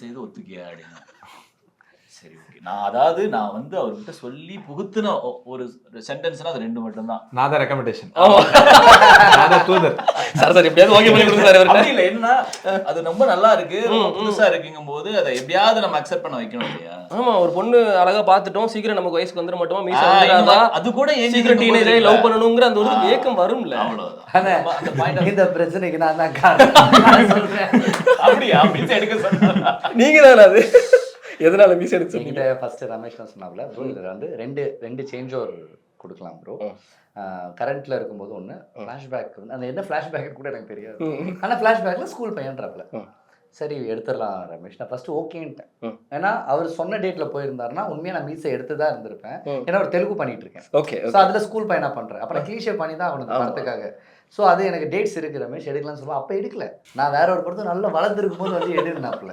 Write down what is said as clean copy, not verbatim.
செய்து ஒத்துக்கியா அப்படின்னு. சரி ஓகே. நான் வந்து அவர்கிட்ட சொல்லி புகுத்துன ஒரு சென்டென்ஸ்னா அது 2 மட்டும் தான். நான் தான் ரெக்கமெண்டேஷன். நான் தான் தூதர். சார் எப்படியாவது ஓகே பண்ணி கொடுங்க சார். அப்படி இல்ல, என்னன்னா அது ரொம்ப நல்லா இருக்கு, ரொம்ப புதுசா இருக்குங்கும் போது அதை எப்படியாவது நம்ம அக்செப்ட் பண்ண வைக்கணும் இல்லையா? ஆமா, ஒரு பொண்ணு அழகா பாத்துட்டோம், சீக்கிரம் நமக்கு வயசுக்கு வந்துட மாட்டோமா, மீச வந்துடாதா, அது கூட சீக்கிரம் டீனேஜ் ஆகி லவ் பண்ணணுங்கிற அந்த ஒரு ஏக்கம் வரும்ல. அவ்வளவுதான் அந்த பாயிண்ட். இந்த பிரச்சனைக்கு நான் தான் காரணம் சொல்றேன். அப்படியா மீசை எடுக்க சொன்னா நீங்க தானே அது எதனால மீச எடுத்து என்கிட்ட ஃபர்ஸ்ட் ரமேஷ் தான் சொன்னாப்ல ப்ரோ, இதில் வந்து ரெண்டு சேஞ்ச் ஓவர் கொடுக்கலாம் ப்ரோ. கரண்ட்ல இருக்கும்போது ஒன்று ஃப்ளாஷ்பேக் வந்து அந்த என்ன ஃப்ளாஷ்பேக் கூட எனக்கு தெரியாது, ஆனால் ஃப்ளாஷ்பேக்கில் ஸ்கூல் பையன்றாப்ல. சரி எடுத்துடலாம் ரமேஷ், நான் ஃபர்ஸ்ட் ஓகேன்ட்டேன். ஏன்னா அவர் சொன்ன டேட்ல போயிருந்தாருன்னா உண்மையாக நான் மீசை எடுத்து தான் இருந்திருப்பேன். ஏன்னா ஒரு தெலுங்கு பண்ணிட்டு இருக்கேன். ஓகே, ஸோ அதில் ஸ்கூல் பையனா பண்ணுறேன், அப்புறம் கிளீஷே பண்ணி தான் அவனுக்கு படத்துக்காக. ஸோ அது எனக்கு டேட்ஸ் இருக்கு ரமேஷ் எடுக்கலாம்னு சொல்லுவோம். அப்போ எடுக்கல, நான் வேற ஒரு படத்தை நல்லா வளர்ந்துருக்கும் போது வந்து எடுனாப்ல.